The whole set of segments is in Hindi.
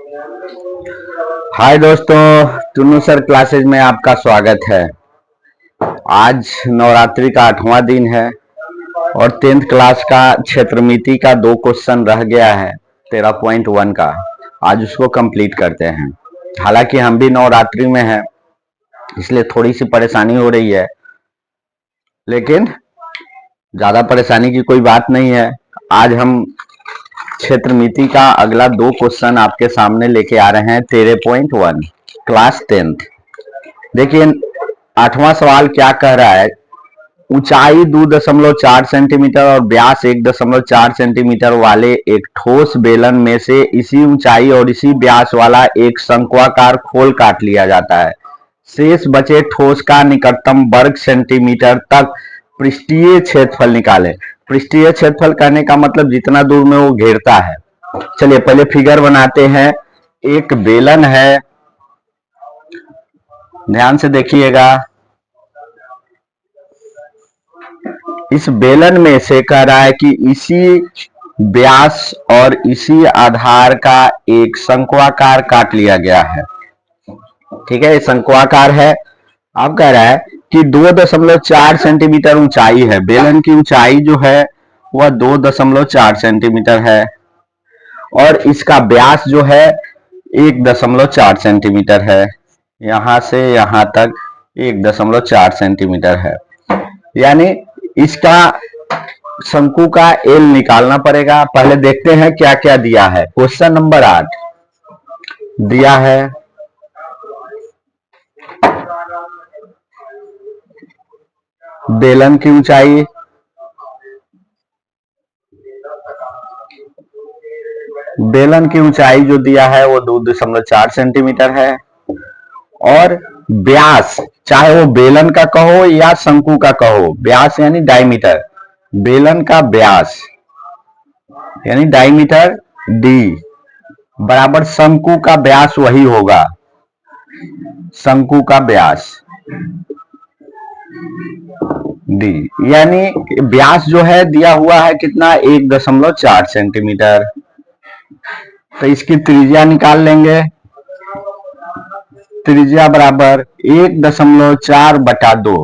हाय दोस्तों, टुन्नू सर क्लासेज में आपका स्वागत है। आज नवरात्रि का 8वां दिन है और 10th क्लास का क्षेत्रमिति का 2 क्वेश्चन रह गया है 13.1 का। आज उसको कंप्लीट करते हैं। हालांकि हम भी नवरात्रि में हैं, इसलिए थोड़ी सी परेशानी हो रही है, लेकिन ज्यादा परेशानी की कोई बात नहीं है। आज हम क्षेत्रमिति का अगला 2 क्वेश्चन आपके सामने लेके आ रहे हैं 13.1 क्लास 10th। देखिए 8वां सवाल क्या कह रहा है। ऊंचाई 2.4 सेंटीमीटर और व्यास 1.4 सेंटीमीटर वाले एक ठोस बेलन में से इसी ऊंचाई और इसी व्यास वाला एक शंक्वाकार खोल काट लिया जाता है। शेष बचे ठोस का निकटतम वर्ग सेंटीमीटर तक पृष्ठीय क्षेत्रफल निकालें। पृष्ठीय क्षेत्रफल कहने का मतलब जितना दूर में वो घेरता है। चलिए पहले फिगर बनाते हैं। एक बेलन है, ध्यान से देखिएगा। इस बेलन में से कह रहा है कि इसी व्यास और इसी आधार का एक शंक्वाकार काट लिया गया है। ठीक है, ये शंक्वाकार है। अब कह रहा है कि 2.4 सेंटीमीटर ऊंचाई है। बेलन की ऊंचाई जो है वह 2.4 सेंटीमीटर है और इसका व्यास जो है 1.4 सेंटीमीटर है। यहां से यहां तक 1.4 सेंटीमीटर है। यानी इसका शंकु का एल निकालना पड़ेगा। पहले देखते हैं क्या क्या दिया है। क्वेश्चन नंबर 8 दिया है बेलन की ऊंचाई जो दिया है वो 2.4 सेंटीमीटर है और व्यास, चाहे वो बेलन का कहो या शंकु का कहो, व्यास यानी डायमीटर, बेलन का व्यास यानी डायमीटर डी बराबर शंकु का व्यास वही होगा, शंकु का व्यास डी। यानी व्यास जो है दिया हुआ है कितना, 1.4 सेंटीमीटर। तो इसकी त्रिज्या निकाल लेंगे। त्रिज्या बराबर 1.4 बटा 2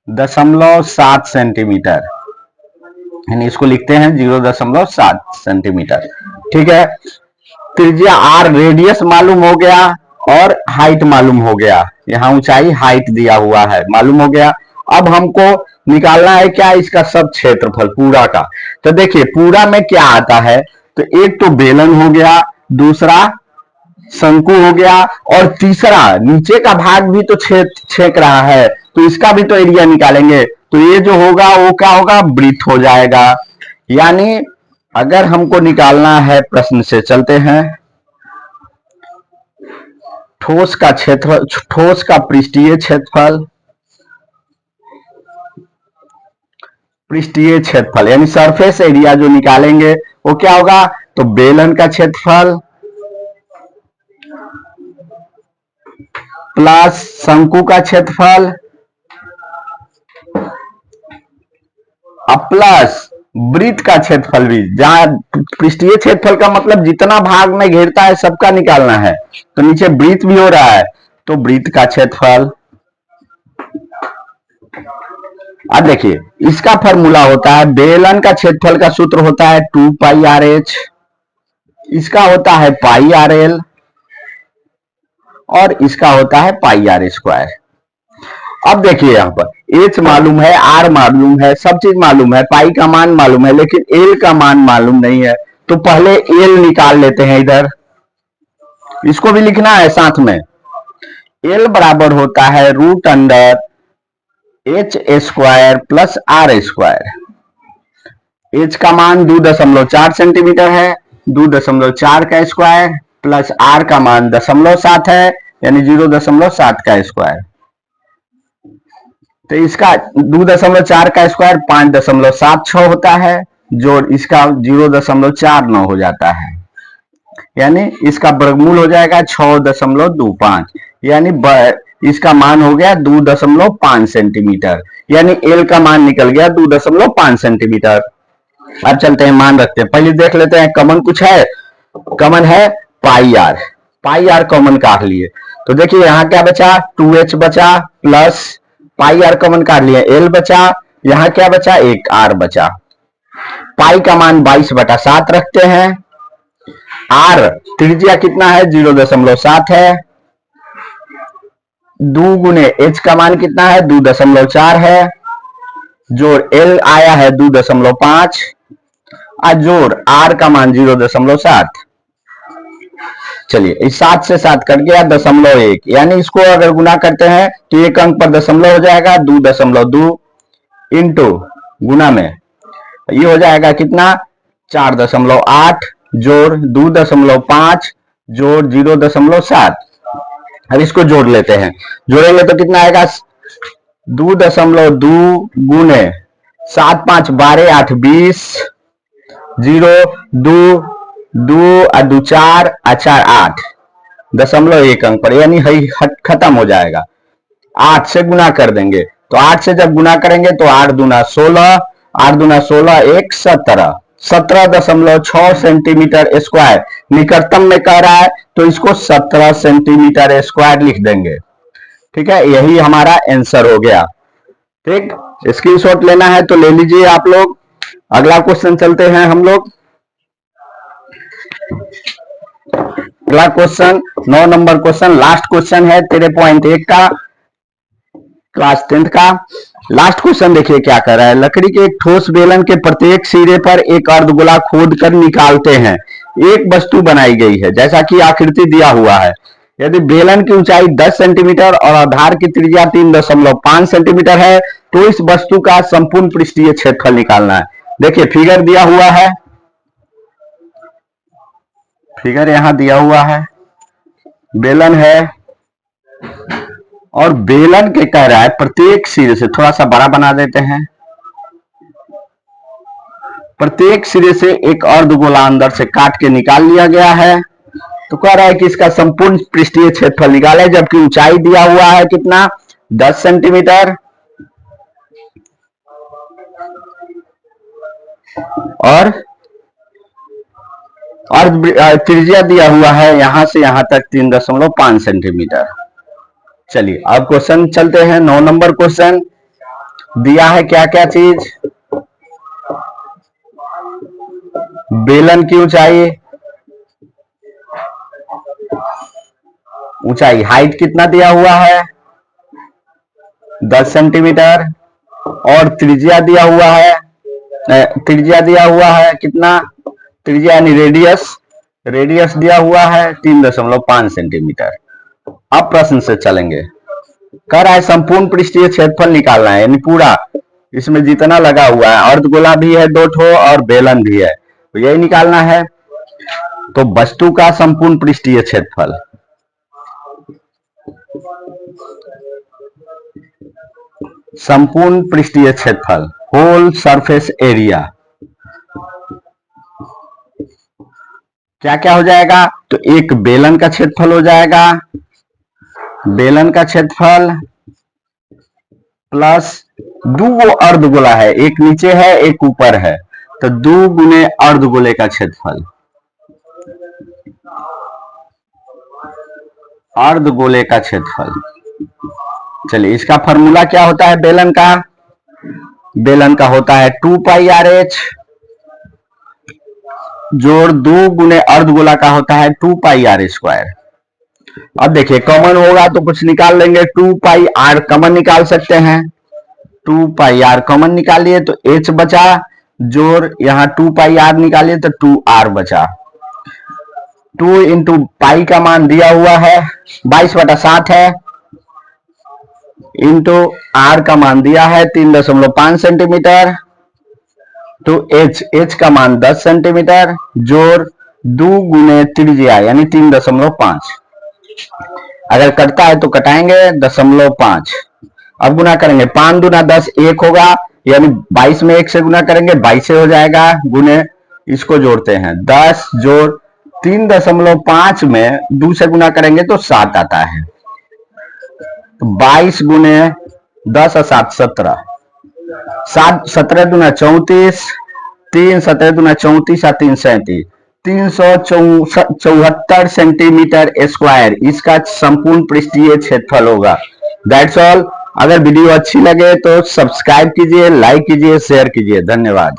0.7 सेंटीमीटर, यानी इसको लिखते हैं 0.7 सेंटीमीटर। ठीक है, त्रिज्या आर रेडियस मालूम हो गया और हाइट मालूम हो गया। यहाँ ऊंचाई हाइट दिया हुआ है, मालूम हो गया। अब हमको निकालना है क्या, इसका सब क्षेत्रफल पूरा का। तो देखिए पूरा में क्या आता है, तो एक तो बेलन हो गया, दूसरा शंकु हो गया और तीसरा नीचे का भाग भी तो छेक रहा है, तो इसका भी तो एरिया निकालेंगे। तो ये जो होगा वो क्या होगा, वृत्त हो जाएगा। यानी अगर हमको निकालना है, प्रश्न से चलते हैं, ठोस का क्षेत्र, ठोस का पृष्ठीय क्षेत्रफल, पृष्ठीय क्षेत्रफल यानी सरफेस एरिया जो निकालेंगे वो क्या होगा, तो बेलन का क्षेत्रफल प्लस शंकु का क्षेत्रफल प्लस वृत्त का क्षेत्रफल भी। जहां पृष्ठीय क्षेत्रफल का मतलब जितना भाग में घेरता है सबका निकालना है, तो नीचे वृत्त भी हो रहा है, तो वृत्त का क्षेत्रफल। अब देखिए इसका फॉर्मूला होता है, बेलन का क्षेत्रफल का सूत्र होता है 2 पाई आर एच, इसका होता है पाई आर एल और इसका होता है पाई आर स्क्वायर। अब देखिए यहां पर एच मालूम है, आर मालूम है, सब चीज मालूम है, पाई का मान मालूम है, लेकिन एल का मान मालूम नहीं है। तो पहले एल निकाल लेते हैं। इधर इसको भी लिखना है साथ में। एल बराबर होता है root under h square plus r square. H का मान 2.4 सेंटीमीटर है, 2.4 का स्क्वायर प्लस आर का मान 0.7 है, यानी 0.7 का स्क्वायर। तो इसका 2.4 का स्क्वायर 5.76 होता है, जो इसका 0.49 हो जाता है, यानी इसका वर्गमूल हो जाएगा 6.25, यानी इसका मान हो गया 2.5 सेंटीमीटर, यानी एल का मान निकल गया 2.5 सेंटीमीटर। अब चलते हैं मान रखते हैं, पहले देख लेते हैं कमन कुछ है। कमन है पाई आर कॉमन काट लिए तो देखिए यहां क्या बचा, 2h बचा प्लस पाई आर कॉमन काट लिए, एल बचा, यहां क्या बचा, एक आर बचा। पाई का मान 22/7 रखते हैं। आर त्रिज्या कितना है, 0.7 है। 2 गुने एच का मान कितना है, 2.4 है। जोड़ एल आया है 2.5 और जोड़ आर का मान 0.7। चलिए इस 7 से 7 कट गया, 0.1, यानी इसको अगर गुना करते हैं तो एक अंक पर दशमलव हो जाएगा, 2.2 इंटू गुना में ये हो जाएगा कितना, 4.8 जोड़ 2.5 जोड़ 0.7। अब इसको जोड़ लेते हैं, जोड़ेंगे तो कितना आएगा, 2.2 गुने 7 5 12 8 20 0 2 2 और 2 4 और 4 8 0.1 अंक पर, यानी खत्म हो जाएगा। 8 से गुना कर देंगे तो 8 से जब गुना करेंगे तो 8 दूना 16, 8 दूना 16 1 17, 17.6 सेंटीमीटर स्क्वायर निकटतम में कह रहा है तो इसको 17 सेंटीमीटर स्क्वायर लिख देंगे। ठीक है, यही हमारा आंसर हो गया। ठीक, स्क्रीनशॉट लेना है तो ले लीजिए आप लोग। अगला क्वेश्चन चलते हैं हम लोग। अगला question 9 number question, last question है 13.1 का, क्लास 10th का। लास्ट क्वेश्चन देखिए क्या कर रहा है, लकड़ी के एक ठोस बेलन के प्रत्येक सिरे पर एक अर्धगोला खोद कर निकालते हैं। एक वस्तु बनाई गई है जैसा कि आकृति दिया हुआ है। यदि बेलन की ऊंचाई 10 सेंटीमीटर और आधार की त्रिज्या 3.5 सेंटीमीटर है तो इस वस्तु का संपूर्ण पृष्ठीय क्षेत्रफल निकालना है। देखिए फिगर दिया हुआ है, फिगर यहां दिया हुआ है, बेलन है और बेलन के कह रहा है प्रत्येक सिरे से, थोड़ा सा बड़ा बना देते हैं, प्रत्येक सिरे से एक अर्धगोला अंदर से काट के निकाल लिया गया है। तो कह रहा है कि इसका संपूर्ण पृष्ठीय क्षेत्रफल निकाले, जबकि ऊंचाई दिया हुआ है कितना, 10 सेंटीमीटर और त्रिज्या दिया हुआ है यहां से यहां तक 3.5 सेंटीमीटर। चलिए अब क्वेश्चन चलते हैं, 9 नंबर क्वेश्चन दिया है क्या क्या चीज, बेलन की ऊंचाई हाइट कितना दिया हुआ है, 10 सेंटीमीटर और त्रिज्या दिया हुआ है कितना, त्रिज्या यानी रेडियस दिया हुआ है 3.5 सेंटीमीटर। अब प्रश्न से चलेंगे, कह रहा है संपूर्ण पृष्ठीय क्षेत्रफल निकालना है, यानी पूरा इसमें जितना लगा हुआ है, अर्धगोला भी है 2 ठो और बेलन भी है, तो यही निकालना है। तो वस्तु का संपूर्ण पृष्ठीय क्षेत्रफल, संपूर्ण पृष्ठीय क्षेत्रफल होल सरफेस एरिया क्या क्या हो जाएगा, तो एक बेलन का क्षेत्रफल हो जाएगा, बेलन का क्षेत्रफल प्लस 2 अर्धगोला है, एक नीचे है एक ऊपर है, तो 2 गुने अर्धगोले का क्षेत्रफल, अर्धगोले का क्षेत्रफल। चलिए इसका फॉर्मूला क्या होता है बेलन का, बेलन का होता है 2 पाई आर एच जोड़ 2 गुने अर्धगोला का होता है 2 पाई आर स्क्वायर। अब देखिए कॉमन होगा तो कुछ निकाल लेंगे, 2 पाई आर कॉमन निकाल सकते हैं, 2 पाई आर कॉमन निकालिए तो एच बचा, जोड़ यहां 2 पाई आर निकालिए तो 2 आर बचा। 2 इंटू पाई का मान दिया हुआ है 22/7 है, इंटू आर का मान दिया है 3.5 सेंटीमीटर, तो एच का मान 10 सेंटीमीटर जोड़ 2 गुने त्रिज्या यानी 3.5। अगर कटता है तो कटाएंगे 0.5, अब गुना करेंगे 5 दूना 10 1 होगा, यानी 22 में 1 से गुना करेंगे 22 से हो जाएगा, गुने इसको जोड़ते हैं 10 जोड़ 3.5 में 2 से गुना करेंगे तो 7 आता है, 22 गुने 10 और 7 17, 7 17 दूना 34, 3 17 दूना 34 और 3 37, 374 सेंटीमीटर स्क्वायर इसका संपूर्ण पृष्ठीय क्षेत्रफल होगा। That's all. अगर वीडियो अच्छी लगे तो सब्सक्राइब कीजिए, लाइक कीजिए, शेयर कीजिए। धन्यवाद।